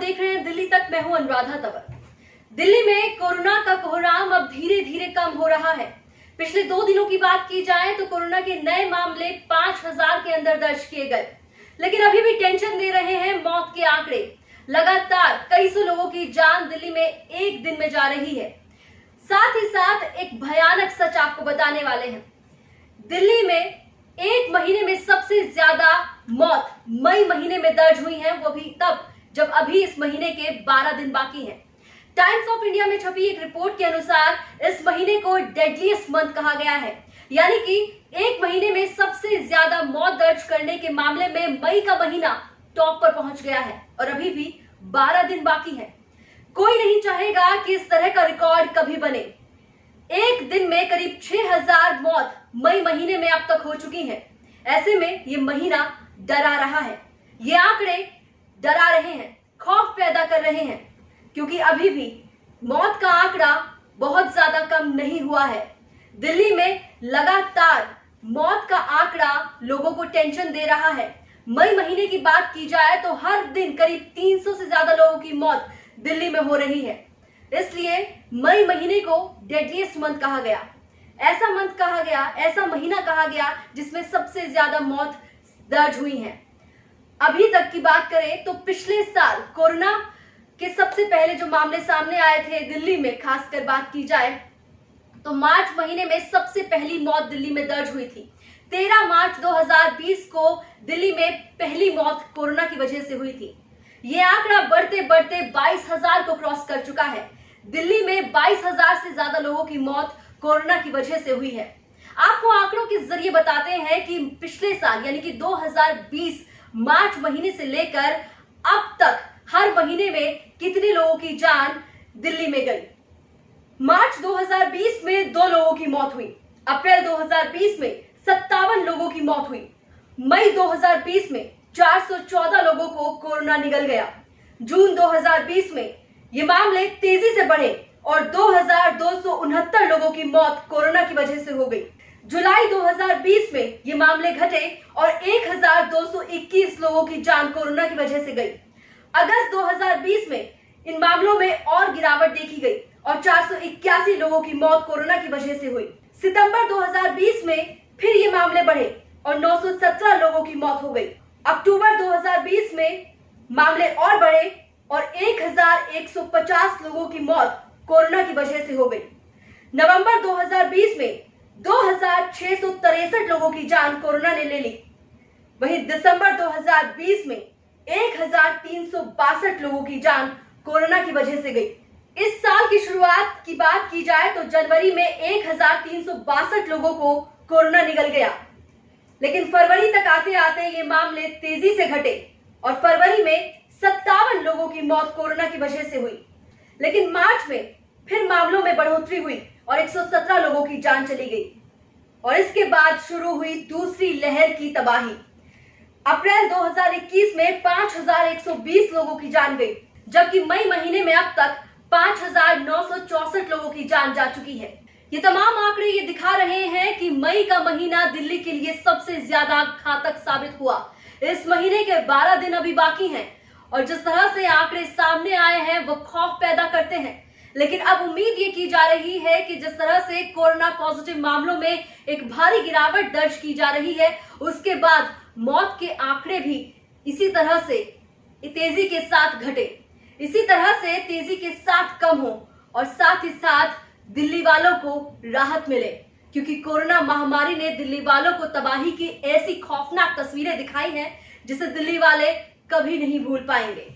देख रहे हैं दिल्ली तक। मैं हूं अनुराधा तंवर। दिल्ली में कोरोना का कोहराम अब धीरे धीरे कम हो रहा है। पिछले 2 दिनों की बात की जाए तो कोरोना के नए मामले 5000 के अंदर दर्ज किए गए, लेकिन अभी भी टेंशन दे रहे हैं मौत के आंकड़े। लगातार कई सौ लोगों की जान दिल्ली में एक दिन में जा रही है। साथ ही साथ एक भयानक सच आपको बताने वाले हैं। दिल्ली में एक महीने में सबसे ज्यादा मौत मई महीने में दर्ज हुई है, वो भी तब जब अभी इस महीने के 12 दिन बाकी हैं। टाइम्स ऑफ इंडिया में छपी एक रिपोर्ट के अनुसार इस महीने को डेडलीस्ट मंथ कहा गया है, यानी कि एक महीने में सबसे ज्यादा मौत दर्ज करने के मामले में मई का महीना टॉप पर पहुंच गया है और अभी भी 12 दिन बाकी है। कोई नहीं चाहेगा कि इस तरह का रिकॉर्ड कभी बने। एक दिन में करीब 6000 मौत मई महीने में अब तक हो चुकी हैं। ऐसे में ये महीना डरा रहा है, ये आंकड़े डरा रहे हैं, खौफ पैदा कर रहे हैं, क्योंकि अभी भी मौत का आंकड़ा बहुत ज्यादा कम नहीं हुआ है। दिल्ली में लगातार मौत का आंकड़ा लोगों को टेंशन दे रहा है। मई महीने की बात की जाए तो हर दिन करीब 300 से ज्यादा लोगों की मौत दिल्ली में हो रही है। इसलिए मई महीने को डेडलीस्ट मंथ कहा गया। ऐसा मंथ कहा गया, ऐसा महीना कहा गया जिसमें सबसे ज्यादा मौत दर्ज हुई है। अभी तक की बात करें तो पिछले साल कोरोना के सबसे पहले जो मामले सामने आए थे दिल्ली में, खासकर बात की जाए तो मार्च महीने में सबसे पहली मौत दिल्ली में दर्ज हुई थी। 13 मार्च 2020 को दिल्ली में पहली मौत कोरोना की वजह से हुई थी। ये आंकड़ा बढ़ते बढ़ते 22,000 को क्रॉस कर चुका है। दिल्ली में 22,000 से ज्यादा लोगों की मौत कोरोना की वजह से हुई है। आपको आंकड़ों के जरिए बताते हैं कि पिछले साल यानी कि 2020 मार्च महीने से लेकर अब तक हर महीने में कितने लोगों की जान दिल्ली में गई। मार्च 2020 में 2 लोगों की मौत हुई। अप्रैल 2020 में 57 लोगों की मौत हुई। मई 2020 में 414 लोगों को कोरोना निगल गया। जून 2020 में ये मामले तेजी से बढ़े और 2269 लोगों की मौत कोरोना की वजह से हो गई। जुलाई 2020 में ये मामले घटे और 1221 लोगों की जान कोरोना की वजह से गई। अगस्त 2020 में इन मामलों में और गिरावट देखी गई और 481 लोगों की मौत कोरोना की वजह से हुई। सितंबर 2020 में फिर ये मामले बढ़े और 917 लोगों की मौत हो गई। अक्टूबर 2020 में मामले और बढ़े और 1150 लोगों की मौत कोरोना की वजह से हो गई। नवंबर 2020 में 2663 लोगों की जान कोरोना ने ले ली। वहीं दिसंबर 2020 में 1362 लोगों की जान कोरोना की वजह से गई। इस साल की शुरुआत की बात की जाए तो जनवरी में 1362 लोगों को कोरोना निगल गया, लेकिन फरवरी तक आते आते ये मामले तेजी से घटे और फरवरी में 57 लोगों की मौत कोरोना की वजह से हुई। लेकिन मार्च में फिर मामलों में बढ़ोतरी हुई और 117 लोगों की जान चली गई और इसके बाद शुरू हुई दूसरी लहर की तबाही। अप्रैल 2021 में 5120 लोगों की जान गई, जबकि मई महीने में अब तक 5964 लोगों की जान जा चुकी है। ये तमाम आंकड़े ये दिखा रहे हैं कि मई का महीना दिल्ली के लिए सबसे ज्यादा घातक साबित हुआ। इस महीने के 12 दिन अभी बाकी हैं और जिस तरह से आंकड़े सामने आए हैं वो खौफ पैदा करते हैं। लेकिन अब उम्मीद ये की जा रही है कि जिस तरह से कोरोना पॉजिटिव मामलों में एक भारी गिरावट दर्ज की जा रही है, उसके बाद मौत के आंकड़े भी इसी तरह से तेजी के साथ घटे, इसी तरह से तेजी के साथ कम हो और साथ ही साथ दिल्ली वालों को राहत मिले, क्योंकि कोरोना महामारी ने दिल्ली वालों को तबाही की ऐसी खौफनाक तस्वीरें दिखाई हैं जिसे दिल्ली वाले कभी नहीं भूल पाएंगे।